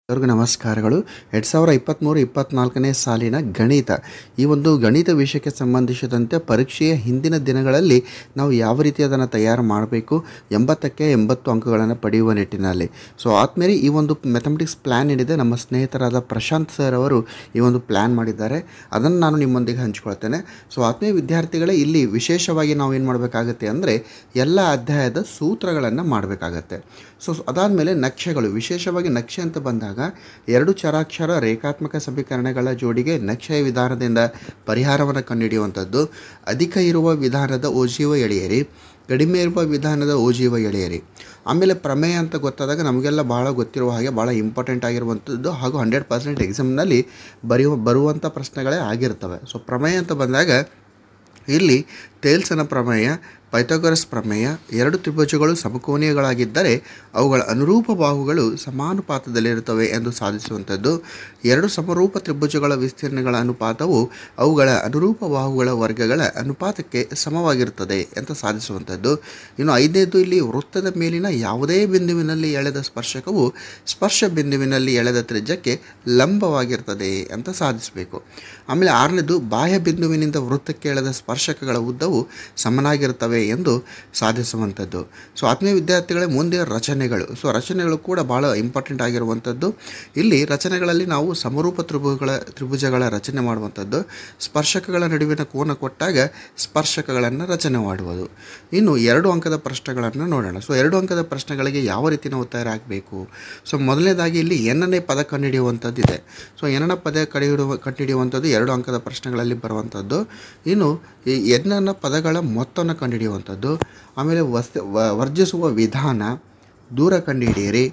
ಎಲ್ಲರಿಗೂ ನಮಸ್ಕಾರಗಳು. 2023-24ನೇ ಸಾಲಿನ ಗಣಿತ ಈ ಒಂದು ಗಣಿತ ವಿಷಯಕ್ಕೆ ಸಂಬಂಧಿಸಿದಂತೆ ಪರೀಕ್ಷೆಯ ಹಿಂದಿನ ದಿನಗಳಲ್ಲಿ ನಾವು ಯಾವ ರೀತಿ ಅದನ್ನು ತಯಾರು ಮಾಡಬೇಕು, 80ಕ್ಕೆ 80 ಅಂಕಗಳನ್ನು ಪಡೆಯುವ ನಿಟ್ಟಿನಲ್ಲಿ. ಸೊ ಆದಮೇಲೆ ಈ ಒಂದು ಮ್ಯಾಥಮೆಟಿಕ್ಸ್ ಪ್ಲ್ಯಾನ್ ಏನಿದೆ, ನಮ್ಮ ಸ್ನೇಹಿತರಾದ ಪ್ರಶಾಂತ್ ಸರ್ ಅವರು ಈ ಒಂದು ಪ್ಲ್ಯಾನ್ ಮಾಡಿದ್ದಾರೆ. ಅದನ್ನು ನಾನು ನಿಮ್ಮೊಂದಿಗೆ ಹಂಚ್ಕೊಳ್ತೇನೆ. ಸೊ ಆತ್ಮೀಯ ವಿದ್ಯಾರ್ಥಿಗಳೇ, ಇಲ್ಲಿ ವಿಶೇಷವಾಗಿ ನಾವು ಏನು ಮಾಡಬೇಕಾಗತ್ತೆ ಅಂದರೆ ಎಲ್ಲ ಅಧ್ಯಾಯದ ಸೂತ್ರಗಳನ್ನು ಮಾಡಬೇಕಾಗತ್ತೆ. ಸೊ ಅದಾದಮೇಲೆ ನಕ್ಷೆಗಳು, ವಿಶೇಷವಾಗಿ ನಕ್ಷೆ ಅಂತ ಬಂದಾಗ ಎರಡು ಚರಾಕ್ಷರ ರೇಖಾತ್ಮಕ ಸಮೀಕರಣಗಳ ಜೋಡಿಗೆ ನಕ್ಷೆಯ ವಿಧಾನದಿಂದ ಪರಿಹಾರವನ್ನು ಕಂಡುಹಿಡಿಯುವಂಥದ್ದು, ಅಧಿಕ ಇರುವ ವಿಧಾನದ ಓಜೀವ ಎಳೆಯಿರಿ, ಕಡಿಮೆ ಇರುವ ವಿಧಾನದ ಓಜೀವ ಎಳೆಯಿರಿ. ಆಮೇಲೆ ಪ್ರಮೇಯ ಅಂತ ಗೊತ್ತಾದಾಗ ನಮಗೆಲ್ಲ ಭಾಳ ಗೊತ್ತಿರುವ ಹಾಗೆ ಭಾಳ ಇಂಪಾರ್ಟೆಂಟ್ ಆಗಿರುವಂಥದ್ದು ಹಾಗೂ 100% ಎಕ್ಸಾಮ್ನಲ್ಲಿ ಬರುವಂಥ ಪ್ರಶ್ನೆಗಳೇ ಆಗಿರ್ತವೆ. ಸೊ ಪ್ರಮೇಯ ಅಂತ ಬಂದಾಗ ಇಲ್ಲಿ ಟೇಲ್ಸನ ಪ್ರಮೇಯ, ಪೈಥಾಗರಸ್ ಪ್ರಮೇಯ, ಎರಡು ತ್ರಿಭುಜಗಳು ಸಮಕೋನೀಯಗಳಾಗಿದ್ದರೆ ಅವುಗಳ ಅನುರೂಪ ಬಾಹುಗಳು ಸಮಾನುಪಾತದಲ್ಲಿರುತ್ತವೆ ಎಂದು ಸಾಧಿಸುವಂಥದ್ದು, ಎರಡು ಸಮರೂಪ ತ್ರಿಭುಜಗಳ ವಿಸ್ತೀರ್ಣಗಳ ಅನುಪಾತವು ಅವುಗಳ ಅನುರೂಪ ಬಾಹುಗಳ ವರ್ಗಗಳ ಅನುಪಾತಕ್ಕೆ ಸಮವಾಗಿರುತ್ತದೆ ಅಂತ ಸಾಧಿಸುವಂಥದ್ದು. ಇನ್ನು 5ನೇದು, ಇಲ್ಲಿ ವೃತ್ತದ ಮೇಲಿನ ಯಾವುದೇ ಬಿಂದುವಿನಲ್ಲಿ ಎಳೆದ ಸ್ಪರ್ಶಕವು ಸ್ಪರ್ಶ ಬಿಂದುವಿನಲ್ಲಿ ಎಳೆದ ತ್ರಿಜ್ಯಕ್ಕೆ ಲಂಬವಾಗಿರ್ತದೆ ಅಂತ ಸಾಧಿಸಬೇಕು. ಆಮೇಲೆ 6ನೇದು, ಬಾಹ್ಯ ಬಿಂದುವಿನಿಂದ ವೃತ್ತಕ್ಕೆ ಎಳೆದ ಸ್ಪರ್ಶಕಗಳ ಉದ್ದವು ಸಮನಾಗಿರುತ್ತವೆ ಎಂದು ಸಾಧಿಸುವಂಥದ್ದು. ಸೊ ಆತ್ಮೀಯ ವಿದ್ಯಾರ್ಥಿಗಳೇ, ಮುಂದೆ ರಚನೆಗಳು. ಸೊ ರಚನೆಗಳು ಕೂಡ ಭಾಳ ಇಂಪಾರ್ಟೆಂಟ್ ಆಗಿರುವಂಥದ್ದು. ಇಲ್ಲಿ ರಚನೆಗಳಲ್ಲಿ ನಾವು ಸಮರೂಪ ತ್ರಿಭುಜಗಳ ರಚನೆ ಮಾಡುವಂಥದ್ದು, ಸ್ಪರ್ಶಕಗಳ ನಡುವಿನ ಕೋನ ಕೊಟ್ಟಾಗ ಸ್ಪರ್ಶಕಗಳನ್ನು ರಚನೆ ಮಾಡುವುದು. ಇನ್ನು 2 ಅಂಕದ ಪ್ರಶ್ನೆಗಳನ್ನು ನೋಡೋಣ. ಸೊ 2 ಅಂಕದ ಪ್ರಶ್ನೆಗಳಿಗೆ ಯಾವ ರೀತಿ ನಾವು ತಯಾರಾಗಬೇಕು? ಸೊ ಮೊದಲನೇದಾಗಿ ಇಲ್ಲಿ ಎನ್ನನೇ ಪದ ಕಂಡುಹಿಡಿಯುವಂಥದ್ದಿದೆ. ಸೊ ಎನ್ನ ಪದ ಕಂಡುಹಿಡಿಯುವಂಥದ್ದು 2 ಅಂಕದ ಪ್ರಶ್ನೆಗಳಲ್ಲಿ ಬರುವಂಥದ್ದು. ಇನ್ನು ಈ ಎನ್ನ ಪದಗಳ ಮೊತ್ತವನ್ನು ಕಂಡುಹಿಡಿಯುವಂಥದ್ದು, ಆಮೇಲೆ ವರ್ಜಿಸುವ ವಿಧಾನ, ದೂರ ಕಂಡುಹಿಡಿಯಿರಿ,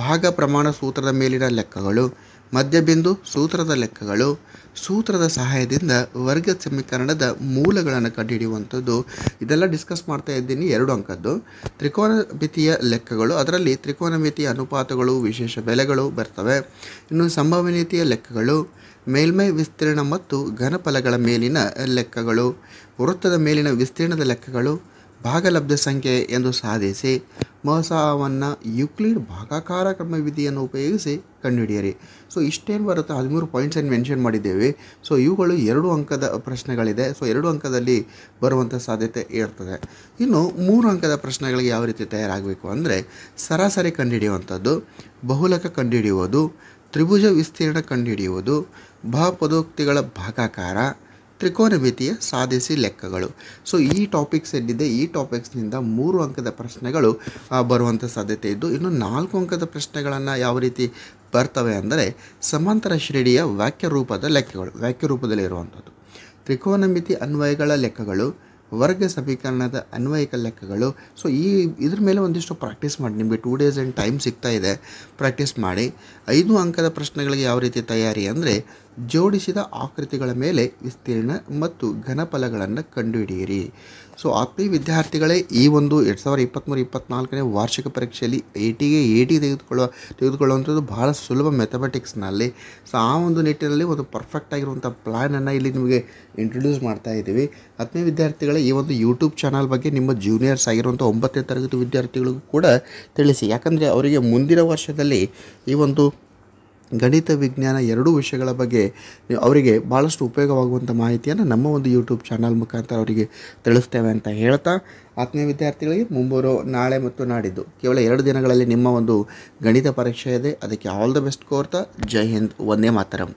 ಭಾಗ ಪ್ರಮಾಣ ಸೂತ್ರದ ಮೇಲಿನ ಲೆಕ್ಕಗಳು, ಮಧ್ಯಬಿಂದು ಸೂತ್ರದ ಲೆಕ್ಕಗಳು, ಸೂತ್ರದ ಸಹಾಯದಿಂದ ವರ್ಗ ಸಮೀಕರಣದ ಮೂಲಗಳನ್ನು ಕಂಡುಹಿಡಿಯುವಂಥದ್ದು. ಇದೆಲ್ಲ ಡಿಸ್ಕಸ್ ಮಾಡ್ತಾ ಇದ್ದೀನಿ. 2 ಅಂಕದ್ದು ತ್ರಿಕೋನಮಿತಿಯ ಲೆಕ್ಕಗಳು, ಅದರಲ್ಲಿ ತ್ರಿಕೋನಮಿತಿಯ ಅನುಪಾತಗಳು, ವಿಶೇಷ ಬೆಲೆಗಳು ಬರ್ತವೆ. ಇನ್ನು ಸಂಭವನೀಯತೆಯ ಲೆಕ್ಕಗಳು, ಮೇಲ್ಮೈ ವಿಸ್ತೀರ್ಣ ಮತ್ತು ಘನಫಲಗಳ ಮೇಲಿನ ಲೆಕ್ಕಗಳು, ವೃತ್ತದ ಮೇಲಿನ ವಿಸ್ತೀರ್ಣದ ಲೆಕ್ಕಗಳು, ಭಾಗಲಬ್ಧ ಸಂಖ್ಯೆ ಎಂದು ಸಾಧಿಸಿ ಮಸಾವನ್ನು ಯುಕ್ಲಿಡ್ ಭಾಗಾಕಾರ ಕ್ರಮ ವಿಧಿಯನ್ನು ಉಪಯೋಗಿಸಿ ಕಂಡುಹಿಡಿಯಿರಿ. ಸೊ ಇಷ್ಟೇನು ಬರುತ್ತೆ, 13 ಪಾಯಿಂಟ್ಸ್ ಏನು ಮೆನ್ಷನ್ ಮಾಡಿದ್ದೇವೆ. ಸೊ ಇವುಗಳು 2 ಅಂಕದ ಪ್ರಶ್ನೆಗಳಿದೆ. ಸೊ 2 ಅಂಕದಲ್ಲಿ ಬರುವಂಥ ಸಾಧ್ಯತೆ ಇರ್ತದೆ. ಇನ್ನು 3 ಅಂಕದ ಪ್ರಶ್ನೆಗಳಿಗೆ ಯಾವ ರೀತಿ ತಯಾರಾಗಬೇಕು ಅಂದರೆ ಸರಾಸರಿ ಕಂಡುಹಿಡಿಯುವಂಥದ್ದು, ಬಹುಲಕ ಕಂಡುಹಿಡಿಯುವುದು, ತ್ರಿಭುಜ ವಿಸ್ತೀರ್ಣ ಕಂಡುಹಿಡಿಯುವುದು, ಬಹುಪದೋಕ್ತಿಗಳ ಭಾಗಾಕಾರ, ತ್ರಿಕೋನಮಿತಿಯ ಸಾಧಿಸಿ ಲೆಕ್ಕಗಳು. ಸೊ ಈ ಟಾಪಿಕ್ಸ್ ಏನಿದೆ, ಈ ಟಾಪಿಕ್ಸ್ನಿಂದ 3 ಅಂಕದ ಪ್ರಶ್ನೆಗಳು ಬರುವಂಥ ಸಾಧ್ಯತೆ ಇದ್ದು, ಇನ್ನು 4 ಅಂಕದ ಪ್ರಶ್ನೆಗಳನ್ನು ಯಾವ ರೀತಿ ಬರ್ತವೆ ಅಂದರೆ ಸಮಾಂತರ ಶ್ರೇಣಿಯ ವಾಕ್ಯರೂಪದ ಲೆಕ್ಕಗಳು, ವಾಕ್ಯರೂಪದಲ್ಲಿ ಇರುವಂಥದ್ದು, ತ್ರಿಕೋನಮಿತಿ ಅನ್ವಯಗಳ ಲೆಕ್ಕಗಳು, ವರ್ಗ ಸಮೀಕರಣದ ಅನ್ವಯಿಕ ಲೆಕ್ಕಗಳು. ಸೊ ಇದ್ರ ಮೇಲೆ ಒಂದಿಷ್ಟು ಪ್ರಾಕ್ಟೀಸ್ ಮಾಡಿ. ನಿಮಗೆ 2 ಡೇಸ್ ಆ್ಯಂಡ್ ಟೈಮ್ ಸಿಗ್ತಾ ಇದೆ, ಪ್ರಾಕ್ಟೀಸ್ ಮಾಡಿ. 5 ಅಂಕದ ಪ್ರಶ್ನೆಗಳಿಗೆ ಯಾವ ರೀತಿ ತಯಾರಿ ಅಂದರೆ ಜೋಡಿಸಿದ ಆಕೃತಿಗಳ ಮೇಲೆ ವಿಸ್ತೀರ್ಣ ಮತ್ತು ಘನಫಲಗಳನ್ನು ಕಂಡುಹಿಡಿಯಿರಿ. ಸೊ ಆತ್ಮೀಯ ವಿದ್ಯಾರ್ಥಿಗಳೇ, ಈ ಒಂದು 2023-24ನೇ ವಾರ್ಷಿಕ ಪರೀಕ್ಷೆಯಲ್ಲಿ 80 ತೆಗೆದುಕೊಳ್ಳುವಂಥದ್ದು ಬಹಳ ಸುಲಭ ಮ್ಯಾಥಮೆಟಿಕ್ಸ್ನಲ್ಲಿ. ಸೊ ಆ ಒಂದು ನಿಟ್ಟಿನಲ್ಲಿ ಒಂದು ಪರ್ಫೆಕ್ಟ್ ಆಗಿರುವಂಥ ಪ್ಲ್ಯಾನನ್ನು ಇಲ್ಲಿ ನಿಮಗೆ ಇಂಟ್ರೊಡ್ಯೂಸ್ ಮಾಡ್ತಾ ಇದ್ದೀವಿ. ಆತ್ಮೀಯ ವಿದ್ಯಾರ್ಥಿಗಳೇ, ಈ ಒಂದು ಯೂಟ್ಯೂಬ್ ಚಾನಲ್ ಬಗ್ಗೆ ನಿಮ್ಮ ಜೂನಿಯರ್ಸ್ ಆಗಿರುವಂಥ 9ನೇ ತರಗತಿ ವಿದ್ಯಾರ್ಥಿಗಳಿಗೂ ಕೂಡ ತಿಳಿಸಿ. ಯಾಕಂದರೆ ಅವರಿಗೆ ಮುಂದಿನ ವರ್ಷದಲ್ಲಿ ಈ ಒಂದು ಗಣಿತ ವಿಜ್ಞಾನ 2 ವಿಷಯಗಳ ಬಗ್ಗೆ ಅವರಿಗೆ ಭಾಳಷ್ಟು ಉಪಯೋಗವಾಗುವಂಥ ಮಾಹಿತಿಯನ್ನು ನಮ್ಮ ಒಂದು ಯೂಟ್ಯೂಬ್ ಚಾನಲ್ ಮುಖಾಂತರ ಅವರಿಗೆ ತಿಳಿಸ್ತೇವೆ ಅಂತ ಹೇಳ್ತಾ, ಆತ್ಮೀಯ ವಿದ್ಯಾರ್ಥಿಗಳಿಗೆ ಮುಂಬರುವ ನಾಳೆ ಮತ್ತು ನಾಡಿದ್ದು ಕೇವಲ 2 ದಿನಗಳಲ್ಲಿ ನಿಮ್ಮ ಒಂದು ಗಣಿತ ಪರೀಕ್ಷೆ ಇದೆ. ಅದಕ್ಕೆ ಆಲ್ ದ ಬೆಸ್ಟ್ ಕೋರ್ತಾ. ಜೈ ಹಿಂದ್, ವಂದೇ ಮಾತರಂ.